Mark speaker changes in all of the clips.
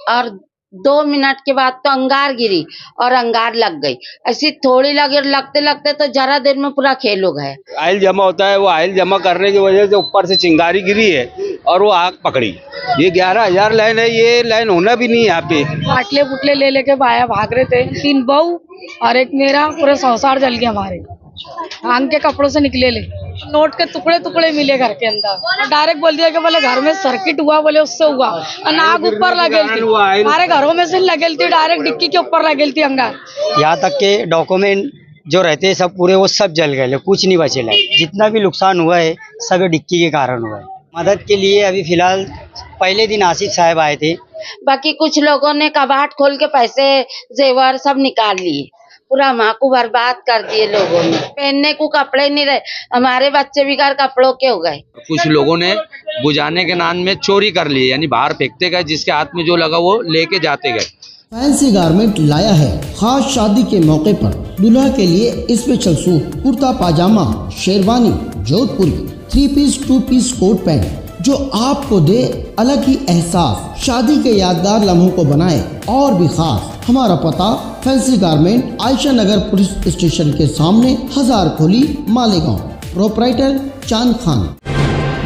Speaker 1: और 2 मिनट के बाद तो अंगार गिरी और अंगार लग गई। ऐसी थोड़ी लगे, लगते लगते तो जरा देर में पूरा खेल हो गए।
Speaker 2: आयल जमा होता है, वो आयल जमा करने की वजह से ऊपर से चिंगारी गिरी है और वो आग पकड़ी। ये 11,000 लाइन है, ये लाइन होना भी नहीं यहाँ पे।
Speaker 3: बाटले बुटले ले लेके भाग रहे थे, 3 बहू और एक मेरा, पूरे संसार जल गया हमारे। भांग के कपड़ों से निकले ले, नोट के टुकड़े टुकड़े मिले घर के अंदर। डायरेक्ट बोल दिया कि बोले घर में सर्किट हुआ, बोले उससे हुआ। आग ऊपर लगेल थी, हमारे घरों में से लगेल थी, डायरेक्ट डिक्की के ऊपर लगेल थी अंगार।
Speaker 4: यहाँ तक के डॉक्यूमेंट जो रहते हैं सब पूरे वो सब जल गए, कुछ नहीं बचेला। जितना भी नुकसान हुआ है सब डिक्की के कारण हुआ है। मदद के लिए अभी फिलहाल पहले दिन आसिफ साहब आए थे।
Speaker 1: बाकी कुछ लोगों ने कबाट खोल के पैसे जेवर सब निकाल लिए, पूरा माँ को बर्बाद कर दिए लोगों ने। पहनने को कपड़े नहीं रहे, हमारे बच्चे बिगाड़ कपड़ों के हो गए।
Speaker 5: कुछ लोगों ने बुझाने के नाम में चोरी कर ली, यानी बाहर फेंकते गए, जिसके हाथ में जो लगा वो लेके जाते गए।
Speaker 6: फैंसी गारमेंट लाया है खास शादी के मौके पर दुल्हा के लिए स्पेशल सूट, कुर्ता पाजामा, शेरवानी, जोधपुरी, 3 पीस 2 पीस कोट पैंट जो आपको दे अलग ही एहसास। शादी के यादगार लम्हों को बनाए और भी खास। हमारा पता फैंसी गारमेंट आयशा नगर पुलिस स्टेशन के सामने, हजार खोली, मालेगांव। प्रोपराइटर चांद खान।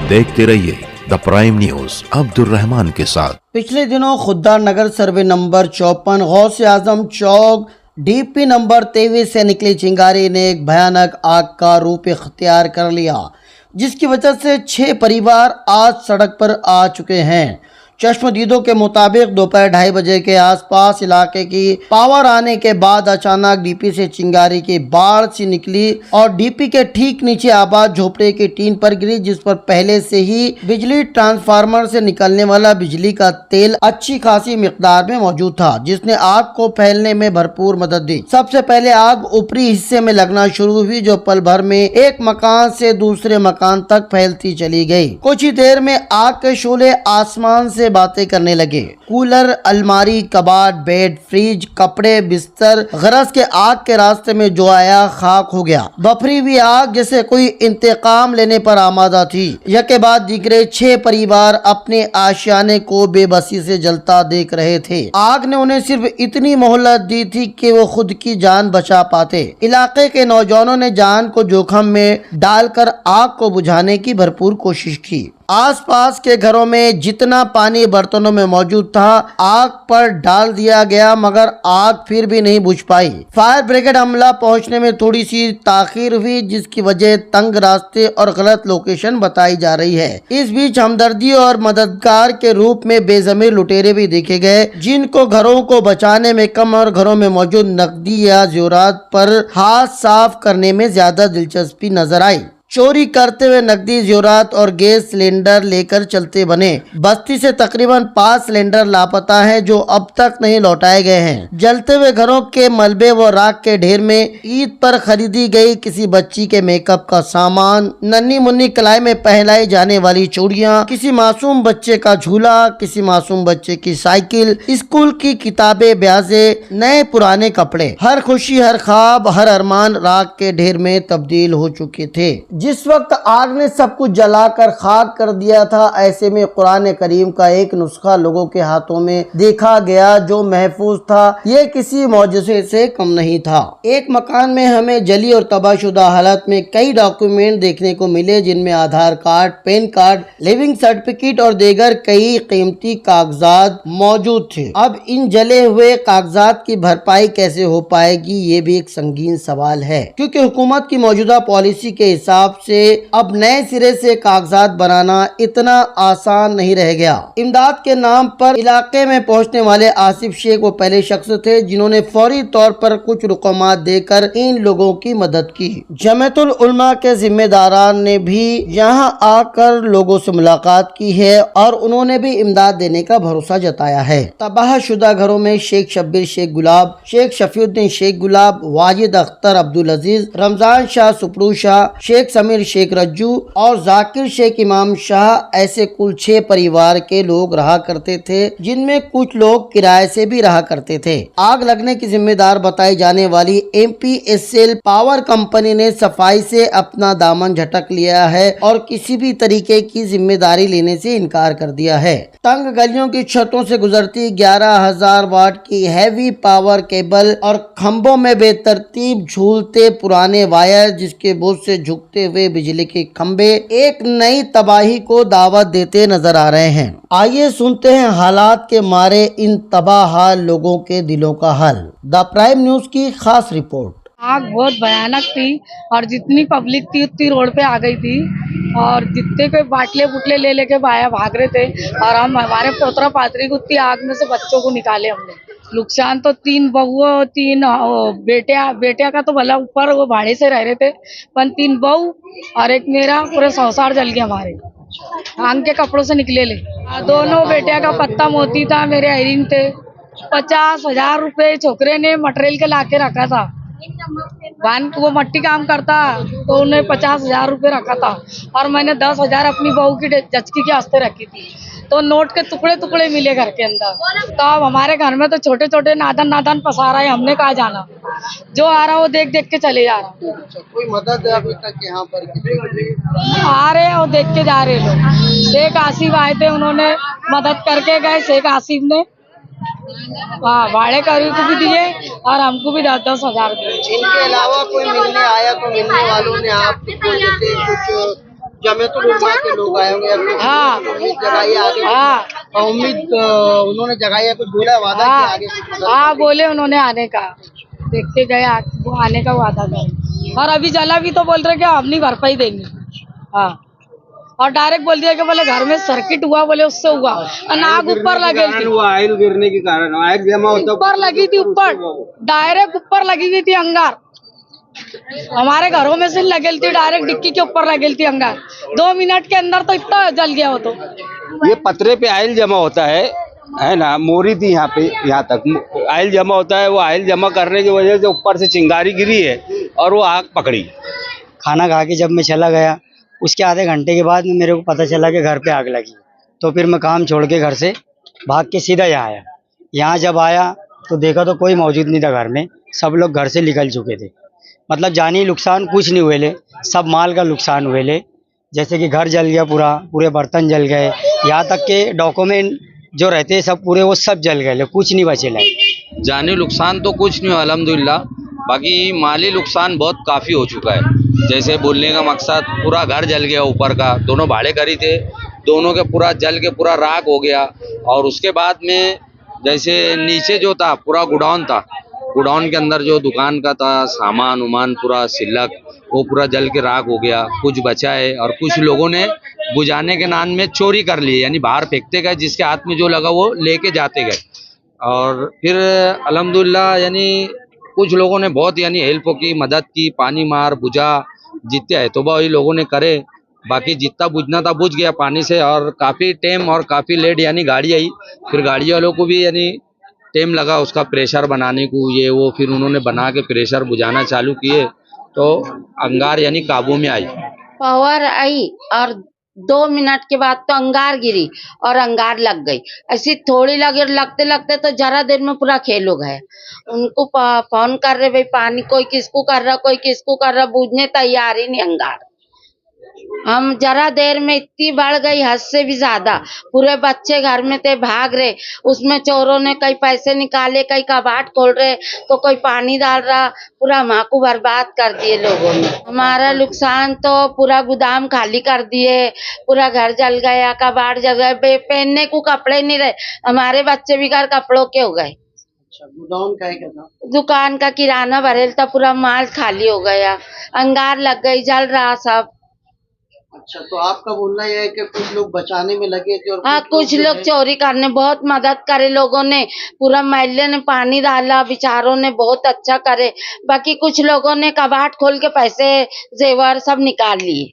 Speaker 7: देखते रहिए the prime news Abdul Rahman के साथ।
Speaker 6: पिछले दिनों खुद्दार नगर सर्वे नंबर 54 गौसे आजम चौक डीपी नंबर 23 से निकली चिंगारी ने एक भयानक आग का रूप इख्तियार कर लिया, जिसकी वजह से 6 परिवार आज सड़क पर आ चुके हैं। चश्मदीदों के मुताबिक दोपहर 2:30 बजे के आसपास इलाके की पावर आने के बाद अचानक डीपी से चिंगारी की बाढ़ सी निकली और डीपी के ठीक नीचे आबाद झोपड़े की टीन पर गिरी, जिस पर पहले से ही बिजली ट्रांसफार्मर से निकलने वाला बिजली का तेल अच्छी खासी मिकदार में मौजूद था, जिसने आग को फैलने में भरपूर मदद दी। सबसे पहले आग ऊपरी हिस्से में लगना शुरू हुई, जो पल भर में एक मकान से दूसरे मकान तक फैलती चली गई। कुछ ही देर में आग के शोले आसमान से बातें करने लगे। कूलर, अलमारी, कबाड़, बेड, फ्रिज, कपड़े, बिस्तर, गरज के आग के रास्ते में जो आया खाक हो गया। बफरी हुई आग जैसे कोई इंतकाम लेने पर आमादा थी। यके बाद दिगरे 6 परिवार अपने आशियाने को बेबसी से जलता देख रहे थे। आग ने उन्हें सिर्फ इतनी मोहलत दी थी कि वो खुद की जान बचा पाते। इलाके के नौजवानों ने जान को जोखिम में डालकर आग को बुझाने की भरपूर कोशिश की। आसपास के घरों में जितना पानी बर्तनों में मौजूद था आग पर डाल दिया गया, मगर आग फिर भी नहीं बुझ पाई। फायर ब्रिगेड अमला पहुंचने में थोड़ी सी ताखीर हुई, जिसकी वजह तंग रास्ते और गलत लोकेशन बताई जा रही है। इस बीच हमदर्दी और मददगार के रूप में बेजमीर लुटेरे भी देखे गए, जिनको घरों को बचाने में कम और घरों में मौजूद नकदी या ज़ेवरात पर हाथ साफ करने में ज्यादा दिलचस्पी नजर आई। चोरी करते हुए नकदी, ज़ेवरात और गैस सिलेंडर लेकर चलते बने। बस्ती से तकरीबन 5 सिलेंडर लापता हैं, जो अब तक नहीं लौटाए गए हैं। जलते हुए घरों के मलबे व राख के ढेर में ईद पर खरीदी गई किसी बच्ची के मेकअप का सामान, नन्ही मुन्नी कलाई में पहनाई जाने वाली चूड़ियां, किसी मासूम बच्चे का झूला, किसी मासूम बच्चे की साइकिल, स्कूल की किताबें, ब्याजे, नए पुराने कपड़े, हर खुशी, हर ख्वाब, हर अरमान राख के ढेर में तब्दील हो चुके थे। जिस वक्त आग ने सब कुछ जलाकर खाक कर दिया था, ऐसे में कुरान करीम का एक नुस्खा लोगों के हाथों में देखा गया जो महफूज था। ये किसी मौजज़े से कम नहीं था। एक मकान में हमें जली और तबाहशुदा हालत में कई डॉक्यूमेंट देखने को मिले, जिनमें Aadhaar card, PAN card, living certificate और दीगर कई कीमती कागजात मौजूद थे। अब इन जले हुए कागजात की भरपाई कैसे हो पाएगी, ये भी एक संगीन सवाल है, क्योंकि हुकूमत की मौजूदा पॉलिसी के हिसाब से अब नए सिरे से कागजात बनाना इतना आसान नहीं रह गया। इमदाद के नाम पर इलाके में पहुंचने वाले आसिफ शेख वो पहले शख्स थे जिन्होंने फौरी तौर पर कुछ रुकमात देकर इन लोगों की मदद की। जमातुल उलमा के जिम्मेदारान ने भी यहां आकर लोगों से मुलाकात की है और उन्होंने भी इमदाद देने का भरोसा जताया है। तबाहशुदा घरों में शेख शब्बीर शेख गुलाब, शेख शफीउद्दीन शेख गुलाब, वाजिद अख्तर अब्दुल अजीज, रमजान शाह सुपरू शाह, शेख समीर शेख रज्जू और जाकिर शेख इमाम शाह ऐसे कुल 6 परिवार के लोग रहा करते थे, जिनमें कुछ लोग किराए से भी रहा करते थे। आग लगने की जिम्मेदार बताई जाने वाली MPSL पावर कंपनी ने सफाई से अपना दामन झटक लिया है और किसी भी तरीके की जिम्मेदारी लेने से इनकार कर दिया है। तंग गलियों की छतों से गुजरती 11,000 वाट की हैवी पावर केबल और खंभों में बेतरतीब झूलते पुराने वायर, जिसके बोझ से झुकते हुए बिजली के खंभे एक नई तबाही को दावत देते नजर आ रहे हैं। आइए सुनते हैं हालात के मारे इन तबाहाल लोगों के दिलों का हाल। द प्राइम न्यूज की खास रिपोर्ट।
Speaker 3: आग बहुत भयानक थी और जितनी पब्लिक थी उतनी रोड पे आ गई थी और जितने कोई बाटले बुटले ले लेके भाग रहे थे और हम हमारे पोतरा पात्री को उतनी आग में से बच्चों को निकाले हमने। नुकसान तो 3 बहुओं 3 बेटिया का तो भला ऊपर वो भाड़े से रह रहे थे, पर 3 बहू और एक मेरा पूरे संसार जल गया हमारे। आंग के कपड़ों से निकले ले। दोनों बेटिया का पत्ता मोती था, मेरे आयरिंग थे। 50,000 रुपए छोकरे ने मटेरियल के लाके रखा था। वो मट्टी काम करता तो उन्हें 50,000 रुपए रखा था और मैंने 10,000 अपनी बहू की जचकी के वास्ते रखी थी। तो नोट के टुकड़े टुकड़े मिले घर के अंदर। तो अब हमारे घर में तो छोटे छोटे नादान पसारा है, हमने कहा जाना, जो आ रहा वो देख देख के चले जा रहा।
Speaker 6: कोई मदद अभी तक यहाँ पर
Speaker 3: आ रहे और देख के जा रहे लोग। शेख आसिफ आए थे, उन्होंने मदद करके गए। शेख आसिफ ने भाड़े करी को भी दिए और हमको भी 10,000 दिए।
Speaker 6: इनके अलावा कोई मिलने आया तो मिलने वालों ने आपको जैसे कुछ जमीयतुल उलमा के लोग आए होंगे?
Speaker 3: हाँ,
Speaker 6: उम्मीद जगाई आगे।
Speaker 3: हाँ,
Speaker 6: उम्मीद उन्होंने जगाई, कुछ बोला, वादा किया आगे कुछ?
Speaker 3: हाँ, बोले उन्होंने आने का, देखते गए वो आने का वादा करे और अभी जला भी तो बोल रहे कि हम नहीं भरपाई देंगे। हाँ, और डायरेक्ट बोल दिया कि बोले घर में सर्किट हुआ, बोले उससे हुआ। आग ऊपर लगी थी,
Speaker 2: आयल गिरने के कारण आग जमा होता
Speaker 3: ऊपर लगी थी, ऊपर डायरेक्ट ऊपर लगी हुई थी अंगार। हमारे घरों में से लगेल थी, डायरेक्ट डिक्की के ऊपर लगेल थी अंगार। 2 मिनट के अंदर तो इतना जल गया वो। तो
Speaker 2: ये पतरे पे आयल जमा होता है ना, मोरी थी यहाँ पे, यहाँ तक आयल जमा होता है। वो आयल जमा करने की वजह से ऊपर से चिंगारी गिरी है और वो आग पकड़ी।
Speaker 4: खाना खा के जब मैं चला गया, उसके आधे घंटे के बाद में मेरे को पता चला कि घर पे आग लगी। तो फिर मैं काम छोड़ के घर से भाग के सीधा यहाँ आया। यहाँ जब आया तो देखा तो कोई मौजूद नहीं था घर में, सब लोग घर से निकल चुके थे। मतलब जानी नुकसान कुछ नहीं हुए ले, सब माल का नुकसान हुए ले। जैसे कि घर जल गया पूरा, पूरे बर्तन जल गए, यहाँ तक के डॉक्यूमेंट जो रहते सब पूरे वो सब जल गए, कुछ नहीं बचे ले।
Speaker 5: जानी नुकसान तो कुछ नहीं हुआ अल्हम्दुलिल्लाह, बाकी माली नुकसान बहुत काफ़ी हो चुका है। जैसे बोलने का मकसद, पूरा घर जल गया ऊपर का, दोनों भाड़े करी थे, दोनों के पूरा जल के पूरा राख हो गया। और उसके बाद में जैसे नीचे जो था पूरा गोडाउन था, गोडाउन के अंदर जो दुकान का था सामान उमान पूरा सिलक, वो पूरा जल के राख हो गया। कुछ बचा है और कुछ लोगों ने बुझाने के नाम में चोरी कर ली, यानी बाहर फेंकते गए, जिसके हाथ में जो लगा वो लेके जाते गए। और फिर अल्हम्दुलिल्लाह यानी कुछ लोगों ने बहुत यानी हेल्प की, मदद की, पानी मार बुझा, जितने है तो वही लोगों ने करे। बाकी जितना बुझना था बुझ गया पानी से। और काफ़ी टाइम और काफ़ी लेट यानी गाड़ी आई, फिर गाड़ी वालों को भी यानी टाइम लगा उसका प्रेशर बनाने को, ये वो, फिर उन्होंने बना के प्रेशर बुझाना चालू किए तो अंगार यानी काबू में आई।
Speaker 1: पावर आई और 2 मिनट के बाद तो अंगार गिरी और अंगार लग गई। ऐसी थोड़ी लगे, लगते लगते तो जरा देर में पूरा खेल हो गया। उनको फोन कर रहे, भाई पानी कोई किसको कर रहा, कोई किसको कर रहा, बूझने तैयार ही नहीं अंगार। हम जरा देर में इतनी बढ़ गई, हद से भी ज्यादा। पूरे बच्चे घर में थे, भाग रहे। उसमें चोरों ने कई पैसे निकाले, कई कबाड़ खोल रहे, तो कोई पानी डाल रहा। पूरा माँ को बर्बाद कर दिए लोगों ने। हमारा नुकसान तो पूरा गोदाम खाली कर दिए, पूरा घर जल गया, कबाड़ जल गए, पहनने को कपड़े नहीं रहे। हमारे बच्चे भी घर कपड़ों के हो गए।
Speaker 6: गोदाम का है क्या?
Speaker 1: दुकान का किराना भरेल था, पूरा माल खाली हो गया, अंगार लग गई, जल रहा सब।
Speaker 6: अच्छा, तो आपका बोलना यह है कि कुछ लोग बचाने में लगे थे और
Speaker 1: हाँ, कुछ लोग चोरी करने, बहुत मदद करे लोगों ने, पूरा महल्ले ने पानी डाला, बेचारों ने बहुत अच्छा करे। बाकी कुछ लोगों ने कबाड़ खोल के पैसे जेवर सब निकाल लिए।